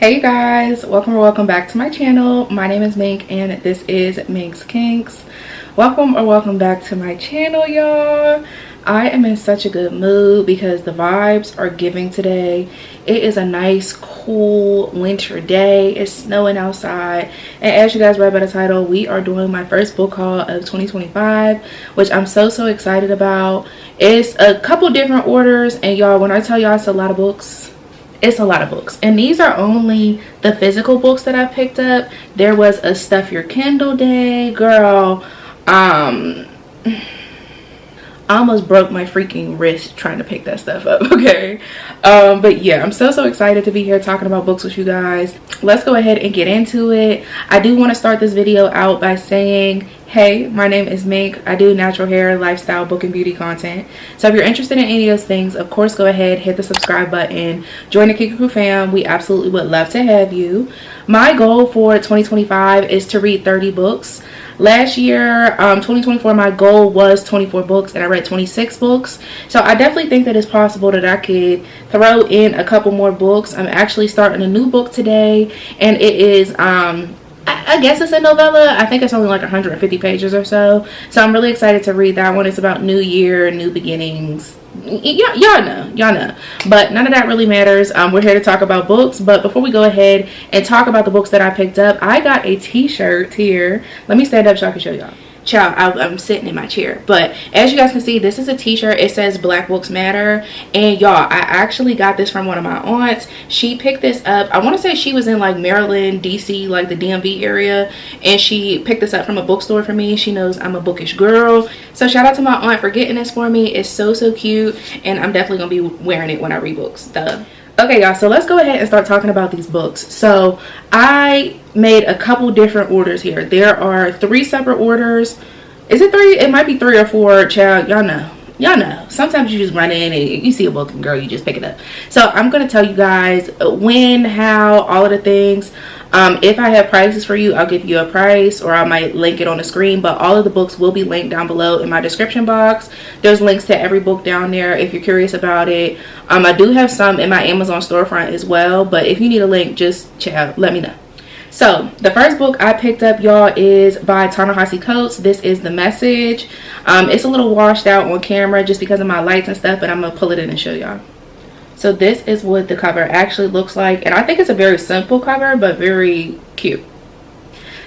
Hey guys, welcome or welcome back to my channel. My name is Mink and this is MinksKinks. Welcome back to my channel, y'all. I am in such a good mood because the vibes are giving today. It is a nice cool winter day. It's snowing outside, and as you guys read by the title, we are doing my first book haul of 2025, which I'm so excited about. It's a couple different orders, and y'all, when I tell y'all it's a lot of books, it's a lot of books, and these are only the physical books that I picked up. There was a stuff your Kindle day, girl. I almost broke my freaking wrist trying to pick that stuff up. Okay, but yeah, I'm so excited to be here talking about books with you guys. Let's go ahead and get into it. I do want to start this video out by saying, hey, my name is Mink. I do natural hair, lifestyle, book, and beauty content. So if you're interested in any of those things, of course, go ahead, hit the subscribe button, join the Kinks Crew fam. We absolutely would love to have you. My goal for 2025 is to read 30 books. Last year, 2024, my goal was 24 books, and I read 26 books. So I definitely think that it's possible that I could throw in a couple more books. I'm actually starting a new book today, and it is I guess it's a novella. I think it's only like 150 pages or so. So I'm really excited to read that one. It's about new year, new beginnings. Y'all know. But none of that really matters. We're here to talk about books. But before we go ahead and talk about the books that I picked up, I got a t-shirt here. Let me stand up so I can show y'all. Child, I'm sitting in my chair, but as you guys can see, this is a t-shirt. It says Black Books Matter, and y'all, I actually got this from one of my aunts. She picked this up. I want to say she was in like Maryland, DC, like the DMV area, and she picked this up from a bookstore for me. She knows I'm a bookish girl, so shout out to my aunt for getting this for me. It's so cute, and I'm definitely gonna be wearing it when I read books. Duh. Okay, y'all, so let's go ahead and start talking about these books. So I made a couple different orders here. There are 3 separate orders. Is it 3? It might be 3 or 4, child. Y'all know. Sometimes you just run in and you see a book and girl, you just pick it up. So I'm going to tell you guys when, how, all of the things. If I have prices for you, I'll give you a price, or I might link it on the screen, but all of the books will be linked down below in my description box. There's links to every book down there if you're curious about it. I do have some in my Amazon storefront as well, but if you need a link, just let me know. So the first book I picked up, y'all, is by Ta-Nehisi Coates. This is The Message. It's a little washed out on camera just because of my lights and stuff, but I'm gonna pull it in and show y'all. So this is what the cover actually looks like, and I think it's a very simple cover but very cute.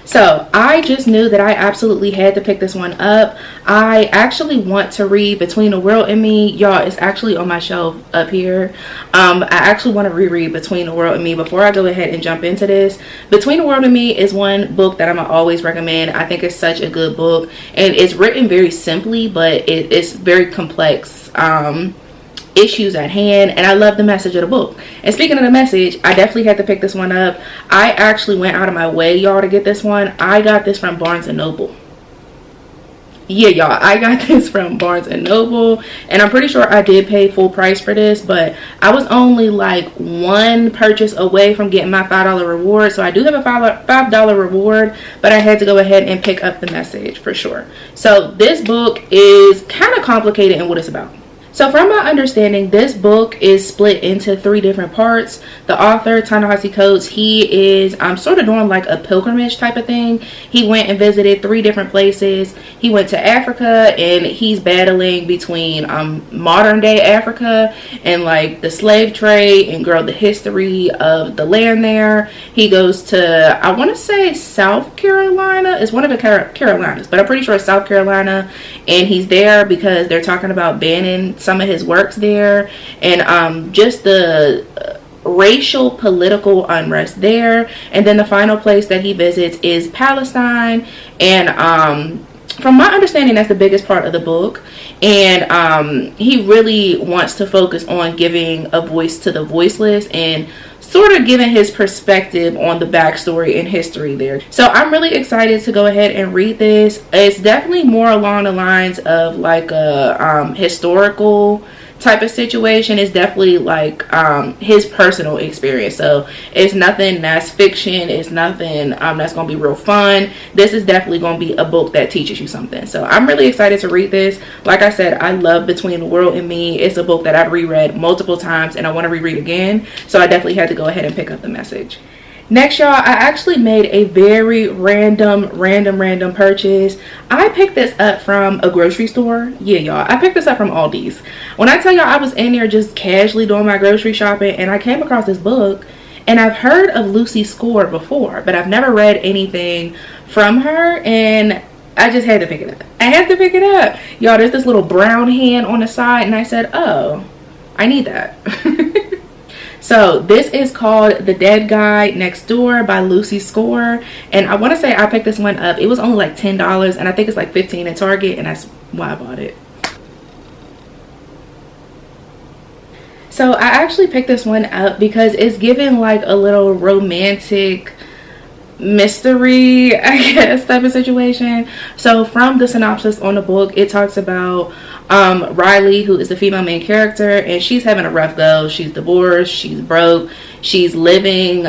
So I just knew that I absolutely had to pick this one up. I actually want to read Between the World and Me. Y'all, it's actually on my shelf up here. I actually want to reread Between the World and Me before I go ahead and jump into this. Between the World and Me is one book that I'm gonna always recommend. I think it's such a good book, and it's written very simply, but it's very complex issues at hand, and I love the message of the book. And speaking of the message, I definitely had to pick this one up. I actually went out of my way, y'all, to get this one. I got this from Barnes & Noble. Yeah, y'all, I got this from Barnes & Noble, and I'm pretty sure I did pay full price for this, but I was only like one purchase away from getting my $5 reward. So I do have a $5 reward, but I had to go ahead and pick up The Message for sure. So this book is kind of complicated in what it's about. So from my understanding, this book is split into 3 different parts. The author, Ta-Nehisi Coates, he is sort of doing like a pilgrimage type of thing. He went and visited 3 different places. He went to Africa, and he's battling between modern day Africa and like the slave trade and the history of the land there. He goes to, I want to say South Carolina. It's one of the Carolinas, but I'm pretty sure it's South Carolina. And he's there because they're talking about banning some of his works there, and just the racial political unrest there. And then the final place that he visits is Palestine, and from my understanding, that's the biggest part of the book. And he really wants to focus on giving a voice to the voiceless and sort of giving his perspective on the backstory and history there. So I'm really excited to go ahead and read this. It's definitely more along the lines of like a historical type of situation. Is definitely like his personal experience. So it's nothing that's fiction. It's nothing that's gonna be real fun. This is definitely gonna be a book that teaches you something. So I'm really excited to read this. Like I said, I love Between the World and Me. It's a book that I've reread multiple times and I want to reread again. So I definitely had to go ahead and pick up The Message. Next, y'all, I actually made a very random purchase. I picked this up from a grocery store. Yeah, y'all, I picked this up from Aldi's. When I tell y'all, I was in there just casually doing my grocery shopping and I came across this book. And I've heard of Lucy Score before, but I've never read anything from her, and I just had to pick it up. I had to pick it up. Y'all, there's this little brown hand on the side, and I said, oh, I need that. So this is called The Dead Guy Next Door by Lucy Score. And I want to say I picked this one up. It was only like $10, and I think it's like $15 at Target, and that's why I bought it. So I actually picked this one up because it's given like a little romantic mystery, I guess, type of situation. So from the synopsis on the book, it talks about Riley, who is the female main character, and she's having a rough go. She's divorced, she's broke, she's living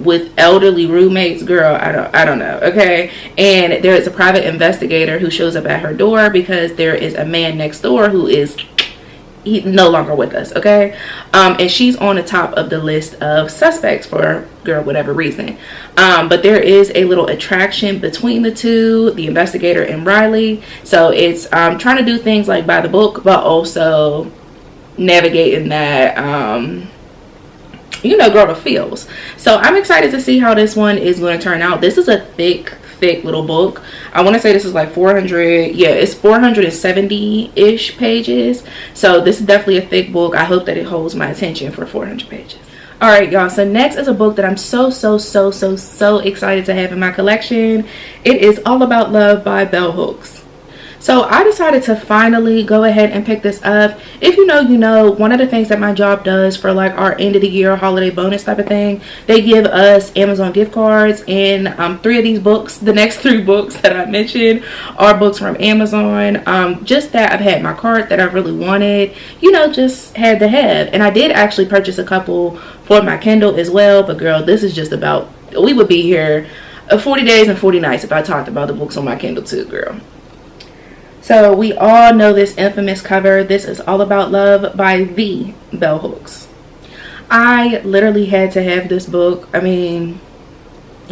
with elderly roommates. Girl, I don't know, okay? And there is a private investigator who shows up at her door because there is a man next door who is no longer with us, okay? And she's on the top of the list of suspects for, girl, whatever reason. But there is a little attraction between the two, the investigator and Riley. So it's trying to do things like by the book, but also navigating that you know, girl, the feels. So I'm excited to see how this one is going to turn out. This is a thick little book. I want to say this is like 400, yeah, it's 470-ish pages. So this is definitely a thick book. I hope that it holds my attention for 400 pages. All right, y'all, so next is a book that I'm so excited to have in my collection. It is All About Love by Bell Hooks. So I decided to finally go ahead and pick this up. If you know, you know, one of the things that my job does for like our end of the year holiday bonus type of thing, they give us Amazon gift cards, and 3 of these books, the next 3 books that I mentioned, are books from Amazon. Just that I've had my cart that I really wanted, you know, just had to have. And I did actually purchase a couple for my Kindle as well, but girl, this is just about, we would be here 40 days and 40 nights if I talked about the books on my Kindle too, girl. So we all know this infamous cover. This is All About Love by the Bell Hooks. I literally had to have this book. I mean,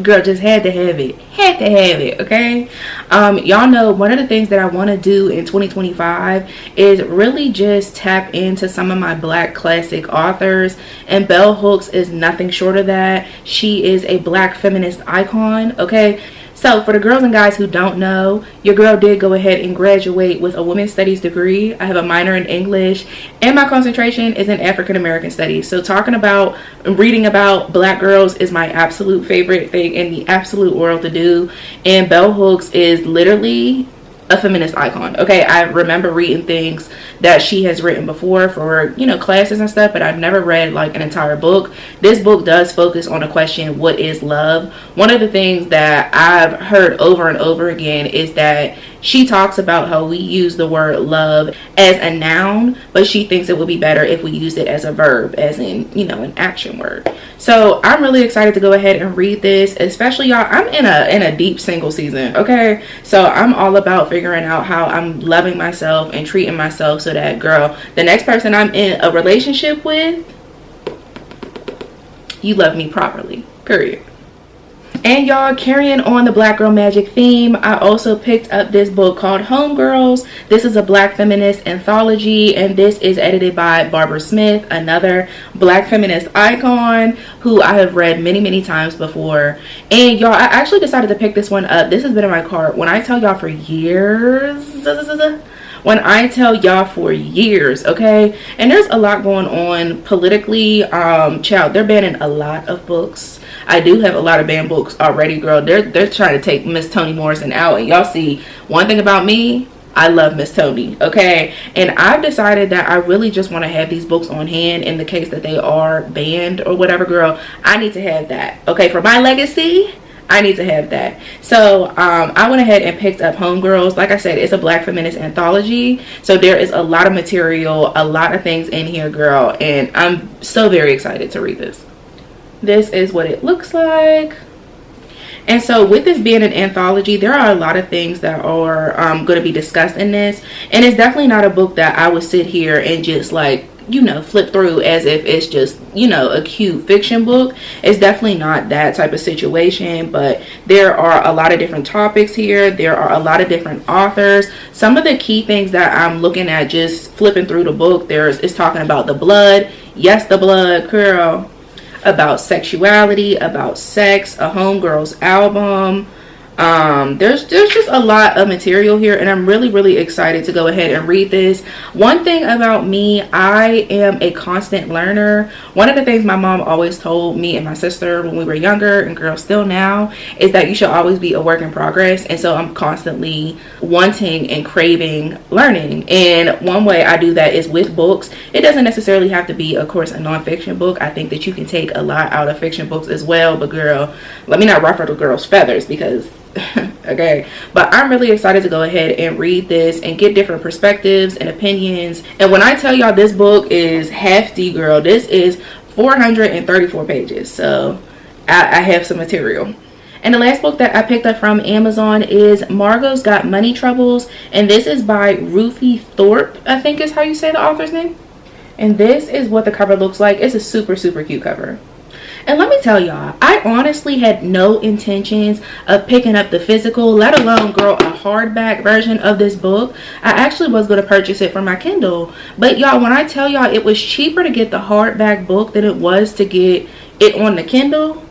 girl, just had to have it. Had to have it, okay? Y'all know one of the things that I want to do in 2025 is really just tap into some of my Black classic authors, and Bell Hooks is nothing short of that. She is a Black feminist icon, okay? So for the girls and guys who don't know, your girl did go ahead and graduate with a women's studies degree. I have a minor in English, and my concentration is in African American studies. So talking about, reading about Black girls is my absolute favorite thing in the absolute world to do. And Bell Hooks is literally a feminist icon, okay? I remember reading things that she has written before for, you know, classes and stuff, but I've never read like an entire book. This book does focus on the question, what is love? One of the things that I've heard over and over again is that she talks about how we use the word love as a noun, but she thinks it would be better if we used it as a verb, as in, you know, an action word. So I'm really excited to go ahead and read this, especially y'all, I'm in a deep single season, okay? So I'm all about figuring out how I'm loving myself and treating myself so that, girl, the next person I'm in a relationship with, you love me properly, period. And y'all, carrying on the Black girl magic theme, I also picked up this book called Homegirls. This is a Black feminist anthology, and this is edited by Barbara Smith, another Black feminist icon who I have read many times before. And y'all, I actually decided to pick this one up. This has been in my cart. When I tell y'all for years, okay? And there's a lot going on politically. Child, they're banning a lot of books. I do have a lot of banned books already, girl. They're trying to take Miss Toni Morrison out. And y'all see, one thing about me, I love Miss Toni, okay? And I've decided that I really just want to have these books on hand in the case that they are banned or whatever, girl. I need to have that, okay? For my legacy, I need to have that. So I went ahead and picked up Homegirls. Like I said, it's a Black feminist anthology, so there is a lot of material, a lot of things in here, girl, and I'm so very excited to read this. This is what it looks like. And so with this being an anthology, there are a lot of things that are going to be discussed in this, and it's definitely not a book that I would sit here and just like, you know, flip through as if it's just, you know, a cute fiction book. It's definitely not that type of situation, but there are a lot of different topics here. There are a lot of different authors. Some of the key things that I'm looking at just flipping through the book, it's talking about the blood. Yes, the blood, girl. About sexuality, about sex, a Homegirls album. There's just a lot of material here, and I'm really excited to go ahead and read this. One thing about me, I am a constant learner. One of the things my mom always told me and my sister when we were younger, and girl still now, is that you should always be a work in progress. And so I'm constantly wanting and craving learning, and one way I do that is with books. It doesn't necessarily have to be, of course, a non-fiction book. I think that you can take a lot out of fiction books as well, but girl, let me not ruffle the girl's feathers, because okay, but I'm really excited to go ahead and read this and get different perspectives and opinions. And when I tell y'all this book is hefty, girl, this is 434 pages, so I have some material. And the last book that I picked up from Amazon is Margot's Got Money Troubles, and this is by Ruthie Thorpe, I think is how you say the author's name. And this is what the cover looks like. It's a super cute cover. And let me tell y'all, I honestly had no intentions of picking up the physical, let alone, girl, a hardback version of this book. I actually was going to purchase it for my Kindle. But y'all, when I tell y'all it was cheaper to get the hardback book than it was to get it on the Kindle,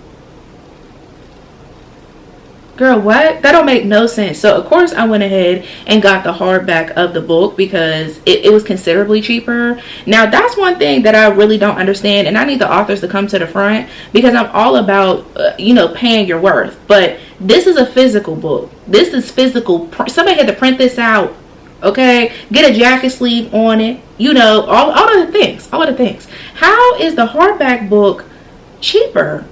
girl, what? That don't make no sense. So of course I went ahead and got the hardback of the book because it was considerably cheaper. Now that's one thing that I really don't understand, and I need the authors to come to the front, because I'm all about you know, paying your worth. But this is a physical book. This is physical. Somebody had to print this out, okay? Get a jacket sleeve on it, you know, all of the things, How is the hardback book cheaper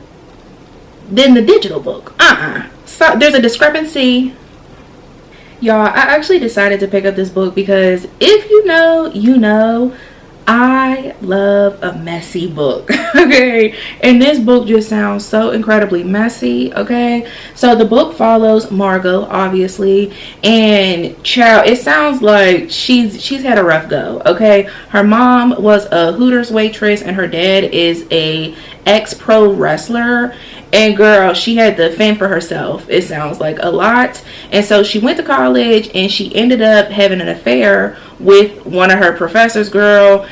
than the digital book? So there's a discrepancy. Y'all, I actually decided to pick up this book because if you know, you know, I love a messy book, okay? And this book just sounds so incredibly messy, okay? So the book follows Margot, obviously, and child, it sounds like she's had a rough go, okay? Her mom was a Hooters waitress and her dad is a ex-pro wrestler. And girl, she had to fend for herself, it sounds like, a lot. And so she went to college and she ended up having an affair with one of her professors, girl.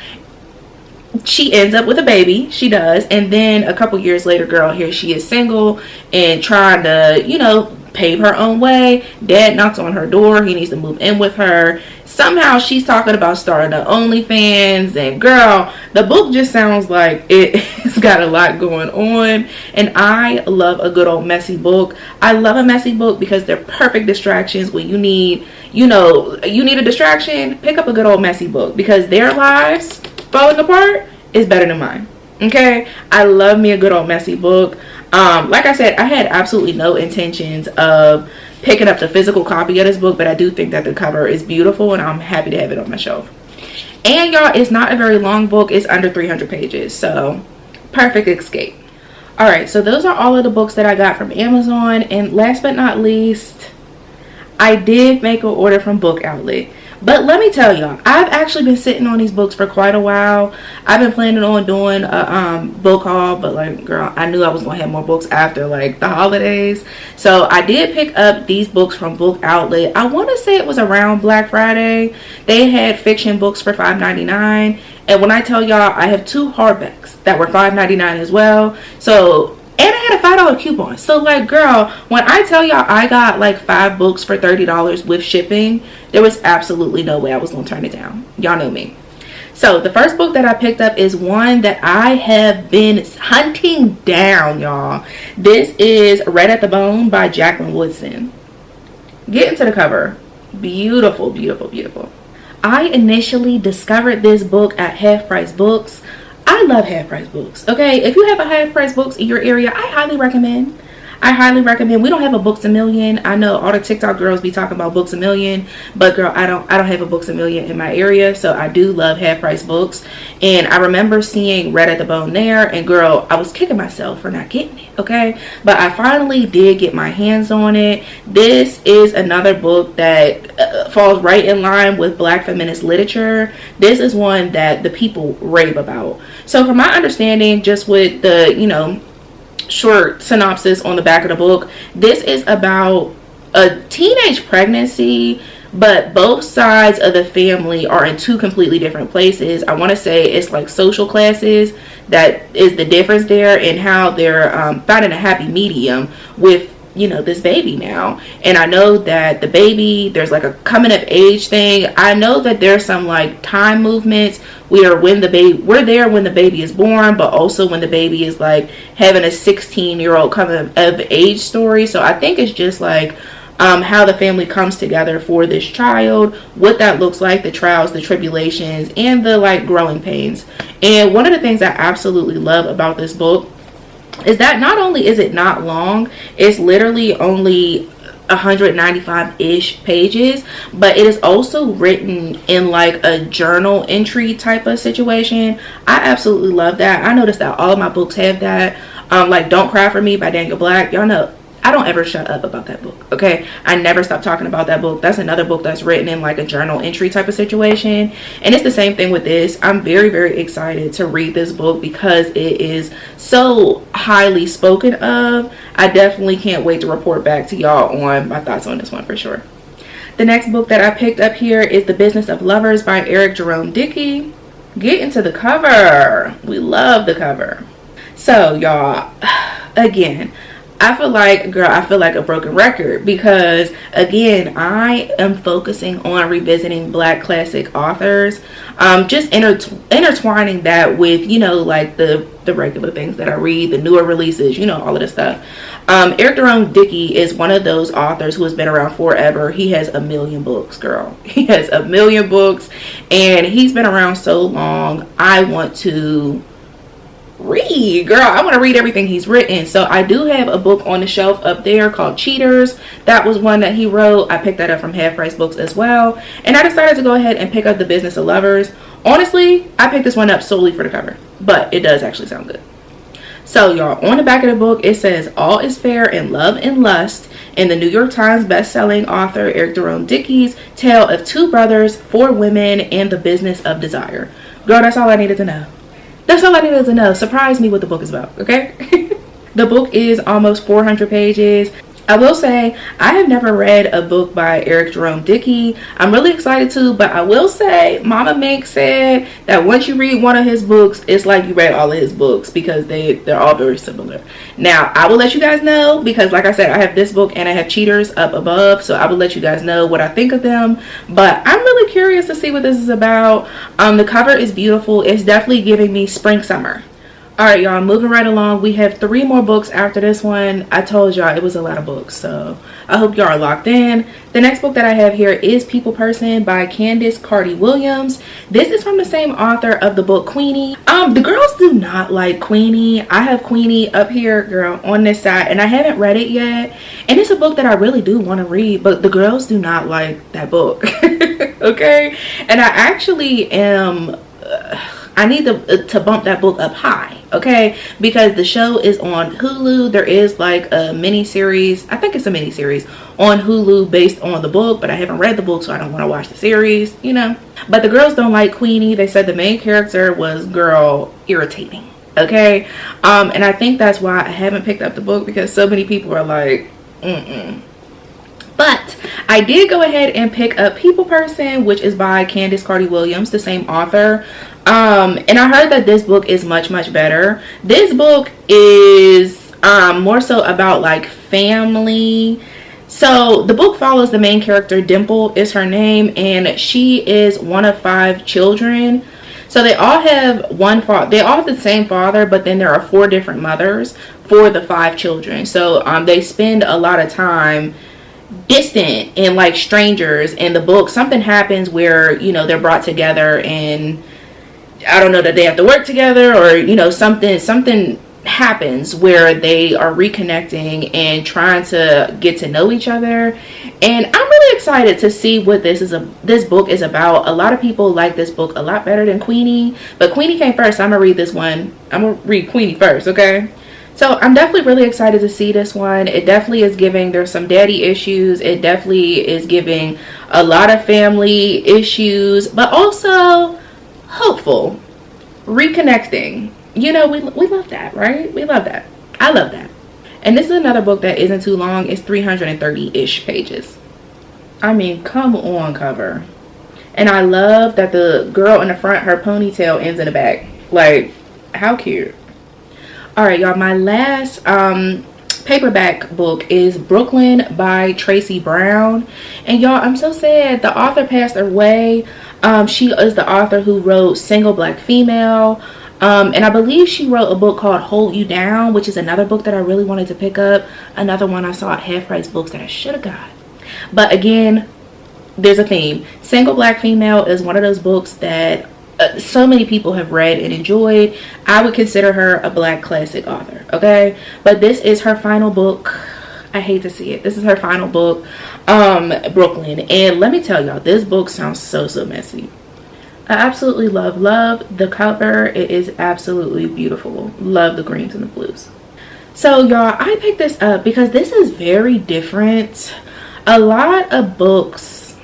She ends up with a baby, she does. And then a couple years later, girl, here she is single and trying to, you know, pave her own way. Dad knocks on her door, he needs to move in with her. Somehow she's talking about starting an OnlyFans, and girl, the book just sounds like it's got a lot going on. And I love a good old messy book. I love a messy book because they're perfect distractions when you need, you know, you need a distraction. Pick up a good old messy book because their lives falling apart is better than mine, okay? I love me a good old messy book. Like I said, I had absolutely no intentions of picking up the physical copy of this book, but I do think that the cover is beautiful and I'm happy to have it on my shelf. And y'all, it's not a very long book. It's under 300 pages, so perfect escape. All right, so those are all of the books that I got from Amazon. And last but not least, I did make an order from Book Outlet. But let me tell y'all, I've actually been sitting on these books for quite a while. I've been planning on doing a book haul, but like, girl, I knew I was going to have more books after like the holidays. So I did pick up these books from Book Outlet. I want to say it was around Black Friday. They had fiction books for $5.99. And when I tell y'all, I have two hardbacks that were $5.99 as well. So, and I had a $5 coupon. So like, girl, when I tell y'all I got like 5 books for $30 with shipping, there was absolutely no way I was going to turn it down. Y'all know me. So the first book that I picked up is one that I have been hunting down, y'all. This is Red at the Bone by Jacqueline Woodson. Get into the cover. Beautiful, beautiful, beautiful. I initially discovered this book at Half Price Books. I love Half Price Books, okay? If you have a Half Price Books in your area, I highly recommend. I highly recommend. We don't have a Books a Million. I know all the TikTok girls be talking about Books a Million, but girl, I don't have a Books a Million in my area. So I do love half price books. And I remember seeing Red at the Bone there, and girl, I was kicking myself for not getting it, okay? But I finally did get my hands on it. This is another book that falls right in line with Black feminist literature. This is one that the people rave about. So from my understanding, just with the, you know, short synopsis on the back of the book, this is about a teenage pregnancy, but both sides of the family are in two completely different places. I want to say it's like social classes that is the difference there, and how they're finding a happy medium with, you know, this baby now. And I know that the baby, there's like a coming of age thing. I know that there's some like time movements where we're there when the baby is born, but also when the baby is like having a 16-year-old coming of age story. So I think it's just like how the family comes together for this child, what that looks like, the trials, the tribulations, and the like growing pains. And one of the things I absolutely love about this book is that not only is it not long, it's literally only 195-ish pages, but it is also written in like a journal entry type of situation. I absolutely love that. I noticed that all of my books have that. Like Don't Cry for Me by Daniel Black. Y'all know I don't ever shut up about that book, okay? I never stop talking about that book. That's another book that's written in like a journal entry type of situation. And it's the same thing with this. I'm very, very excited to read this book because it is so highly spoken of. I definitely can't wait to report back to y'all on my thoughts on this one for sure. The next book that I picked up here is The Business of Lovers by Eric Jerome Dickey. Get into the cover. We love the cover. So y'all, again, I feel like a broken record because, again, I am focusing on revisiting Black classic authors, just intertwining that with, you know, like the regular things that I read, the newer releases, you know, all of this stuff. Eric Jerome Dickey is one of those authors who has been around forever. He has 1 million books, girl. He has 1 million books, and he's been around so long. I want to read, girl. I want to read everything he's written. So I do have a book on the shelf up there called Cheaters. That was one that he wrote. I picked that up from Half Price Books as well, and I decided to go ahead and pick up The Business of Lovers. Honestly, I picked this one up solely for the cover, but it does actually sound good. So y'all, on the back of the book it says, all is fair in love and lust in the New York Times best-selling author Eric Jerome Dickey's tale of 2 brothers, 4 women, and the business of desire. Girl, that's all I needed to know. That's all I needed to know. Surprise me what the book is about, okay? The book is almost 400 pages. I will say, I have never read a book by Eric Jerome Dickey. I'm really excited to, but I will say, Mama Mink said that once you read one of his books, it's like you read all of his books because they're all very similar. Now, I will let you guys know because, like I said, I have this book and I have Cheaters up above, so I will let you guys know what I think of them. But I'm really curious to see what this is about. The cover is beautiful. It's definitely giving me spring, summer. Alright, y'all, moving right along. We have 3 more books after this one. I told y'all it was a lot of books, so I hope y'all are locked in. The next book that I have here is People Person by Candace Carty Williams. This is from the same author of the book Queenie. The girls do not like Queenie. I have Queenie up here, girl, on this side, and I haven't read it yet. And it's a book that I really do want to read, but the girls do not like that book. Okay? And I actually am... I need to bump that book up high, okay? Because the show is on Hulu. There is like a mini series. I think it's a mini series on Hulu based on the book, but I haven't read the book, so I don't want to watch the series, you know. But the girls don't like Queenie. They said the main character was, girl, irritating, okay? And I think that's why I haven't picked up the book, because so many people are like, But I did go ahead and pick up People Person, which is by Candace Carty Williams, the same author. And I heard that this book is much, much better. This book is more so about like family. So the book follows the main character, Dimple is her name, and she is one of 5 children. So they all have one father. They all have the same father, but then there are 4 different mothers for the 5 children. So they spend a lot of time distant and like strangers. In the book, something happens where, you know, they're brought together, and I don't know, that they have to work together, or, you know, something happens where they are reconnecting and trying to get to know each other. And I'm really excited to see what this book is about. A lot of people like this book a lot better than Queenie, but Queenie came first, so I'm gonna read this one. I'm gonna read Queenie first, okay? So I'm definitely really excited to see this one. It definitely is giving, there's some daddy issues. It definitely is giving a lot of family issues, but also hopeful, reconnecting. You know, we love that, right? We love that. I love that. And this is another book that isn't too long. It's 330-ish pages. I mean, come on, cover. And I love that the girl in the front, her ponytail ends in the back. Like, how cute. All right, y'all, my last paperback book is Brooklyn by Tracy Brown. And y'all, I'm so sad. The author passed away. She is the author who wrote Single Black Female. And I believe she wrote a book called Hold You Down, which is another book that I really wanted to pick up. Another one I saw at Half Price Books that I should have got. But again, there's a theme. Single Black Female is one of those books that so many people have read and enjoyed. I would consider her a Black classic author, okay? But this is her final book. I hate to see it. This is her final book, Brooklyn. And let me tell y'all, this book sounds so messy. I absolutely love the cover. It is absolutely beautiful. Love the greens and the blues. So y'all, I picked this up because this is very different. A lot of books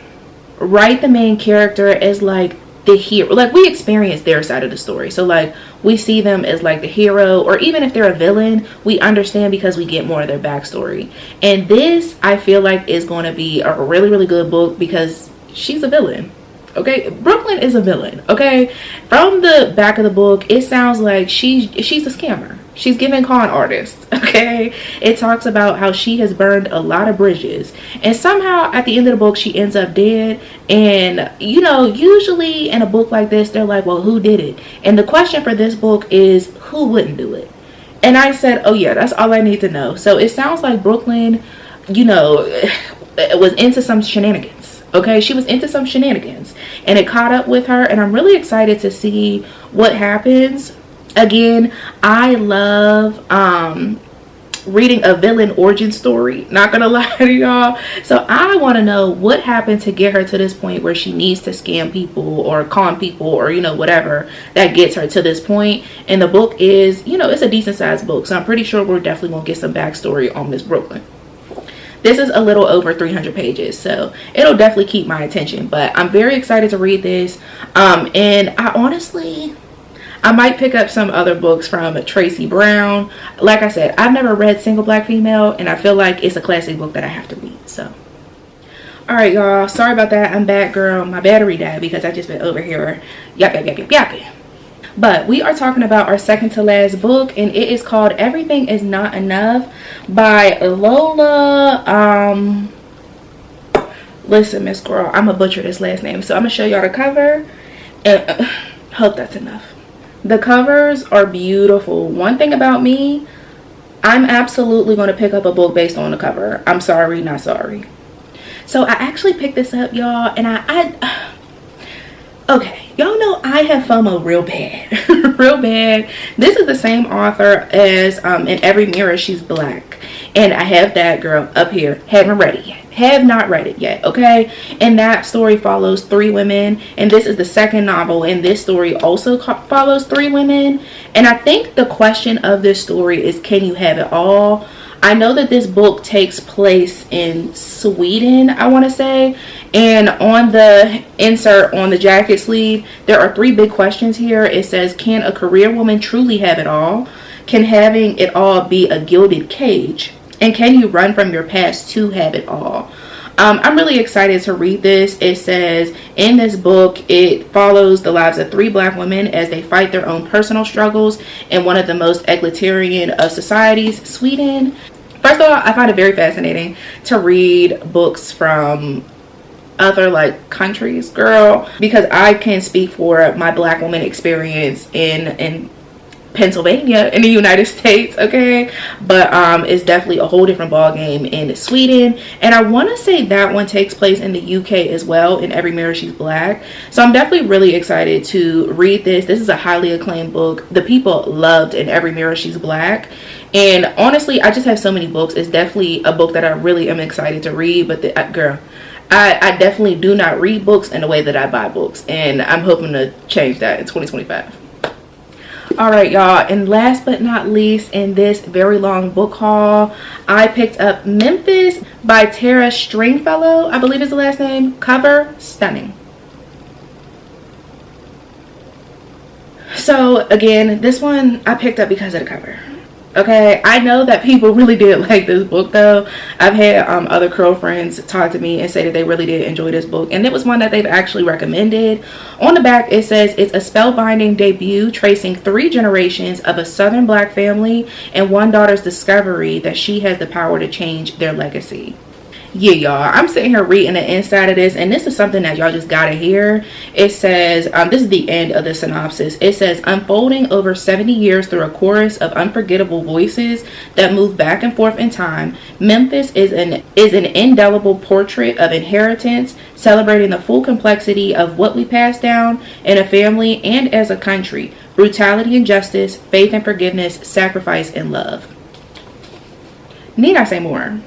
write the main character as like the hero. Like, we experience their side of the story. So like, we see them as like the hero, or even if they're a villain, we understand because we get more of their backstory. And this, I feel like, is going to be a really good book because she's a villain. Okay, Brooklyn is a villain. Okay, from the back of the book, it sounds like she's a scammer. She's giving con artists. Okay, it talks about how she has burned a lot of bridges, and somehow at the end of the book she ends up dead. And you know, usually in a book like this, they're like, well, who did it? And the question for this book is, who wouldn't do it? And I said, oh yeah, that's all I need to know. So it sounds like Brooklyn, you know, was into some shenanigans. Okay, she was into some shenanigans and it caught up with her, and I'm really excited to see what happens. Again, I love reading a villain origin story, not gonna lie to y'all. So I want to know what happened to get her to this point where she needs to scam people or con people, or you know, whatever that gets her to this point. And the book is, you know, it's a decent sized book, so I'm pretty sure we're definitely gonna get some backstory on Miss Brooklyn. This is a little over 300 pages, so it'll definitely keep my attention. But I'm very excited to read this. And I might pick up some other books from Tracy Brown. Like I said, I've never read Single Black Female, and I feel like it's a classic book that I have to read. So, all right, y'all. Sorry about that. I'm back, girl. My battery died because I just been over here yapping. But we are talking about our second to last book, and it is called Everything Is Not Enough by Lola. Listen, Miss Girl, I'm gonna butcher this last name, so I'm gonna show y'all the cover, and hope that's enough. The covers are beautiful. One thing about me, I'm absolutely going to pick up a book based on the cover. I'm sorry, not sorry. So I actually picked this up, y'all, and okay, y'all know I have FOMO real bad. Real bad. This is the same author as In Every Mirror She's Black, and I have that girl up here. Haven't read it yet. Have not read it yet, okay? And that story follows 3 women, and this is the second novel, and this story also follows 3 women. And I think the question of this story is, can you have it all? I know that this book takes place in Sweden, I want to say, and on the insert on the jacket sleeve, there are 3 big questions here. It says, can a career woman truly have it all? Can having it all be a gilded cage? And can you run from your past to have it all? I'm really excited to read this. It says in this book, it follows the lives of 3 black women as they fight their own personal struggles in one of the most egalitarian of societies, Sweden. First of all, I find it very fascinating to read books from other like countries, girl, because I can speak for my black woman experience in Pennsylvania in the United States, okay, but it's definitely a whole different ball game in Sweden, and I want to say that one takes place in the UK as well, in Every Mirror She's Black. So I'm definitely really excited to read this. This is a highly acclaimed book. The people loved In Every Mirror She's Black, and honestly, I just have so many books. It's definitely a book that I really am excited to read. But girl, I definitely do not read books in the way that I buy books, and I'm hoping to change that in 2025. All right, y'all, and last but not least, in this very long book haul, I picked up Memphis by Tara Stringfellow, I believe is the last name. Cover stunning. So again, this one I picked up because of the cover. Okay, I know that people really did like this book though. I've had other girlfriends talk to me and say that they really did enjoy this book, and it was one that they've actually recommended. On the back it says it's a spellbinding debut tracing 3 generations of a Southern Black family and one daughter's discovery that she has the power to change their legacy. Yeah, y'all, I'm sitting here reading the inside of this, and this is something that y'all just gotta hear. It says, this is the end of the synopsis. It says, unfolding over 70 years through a chorus of unforgettable voices that move back and forth in time, Memphis is an indelible portrait of inheritance, celebrating the full complexity of what we pass down in a family and as a country: brutality and justice, faith and forgiveness, sacrifice and love. Need I say more?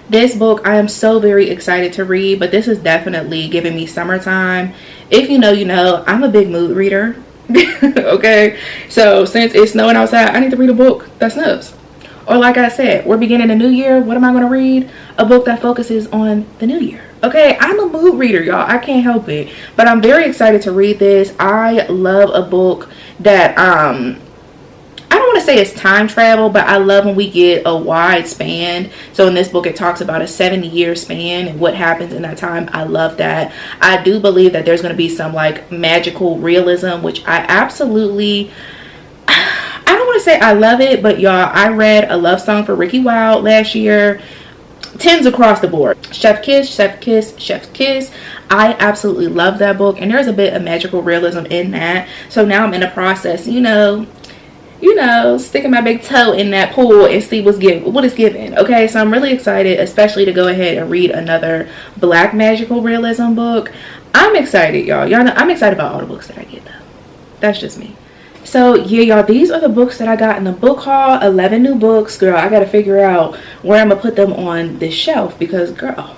This book I am so very excited to read, but this is definitely giving me summertime. If you know, you know, I'm a big mood reader. Okay, so since it's snowing outside, I need to read a book that snows. Or like I said, we're beginning a new year. What am I going to read? A book that focuses on the new year. Okay, I'm a mood reader, y'all. I can't help it. But I'm very excited to read this. I love a book that I don't want to say it's time travel, but I love when we get a wide span. So in this book, it talks about a 70-year span and what happens in that time. I love that. I do believe that there's going to be some like magical realism, which I absolutely, I don't want to say I love it, but y'all, I read A Love Song for Ricky Wilde last year. 10s across the board. Chef Kiss, Chef Kiss, Chef Kiss. I absolutely love that book, and there's a bit of magical realism in that. So now I'm in the process, you know, sticking my big toe in that pool and see what it's given. Okay, so I'm really excited, especially to go ahead and read another Black magical realism book. I'm excited, y'all. Y'all know I'm excited about all the books that I get though. That's just me. So yeah, y'all, these are the books that I got in the book haul. 11 new books. Girl, I gotta figure out where I'm gonna put them on this shelf, because girl,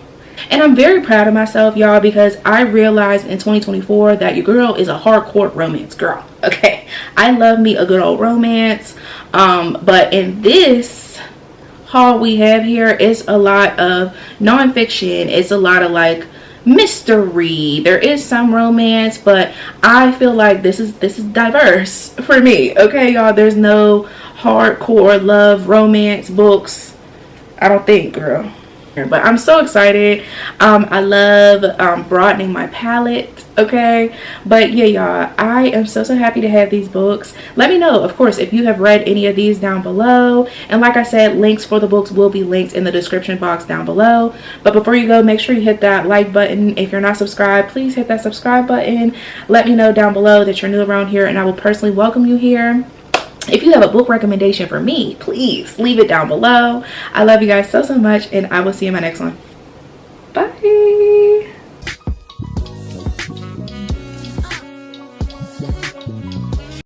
and I'm very proud of myself, y'all, because I realized in 2024 that your girl is a hardcore romance girl. Okay, I love me a good old romance, but in this haul we have here, it's a lot of nonfiction. It's a lot of like mystery. There is some romance, but I feel like this is diverse for me. Okay, y'all, there's no hardcore love romance books, I don't think, girl. But I'm so excited. I love broadening my palette. Okay, but yeah, y'all, I am so happy to have these books. Let me know, of course, if you have read any of these down below, and like I said, links for the books will be linked in the description box down below. But before you go, make sure you hit that like button. If you're not subscribed, please hit that subscribe button. Let me know down below that you're new around here, and I will personally welcome you here. If you have a book recommendation for me, please leave it down below. I love you guys so much, and I will see you in my next one. Bye.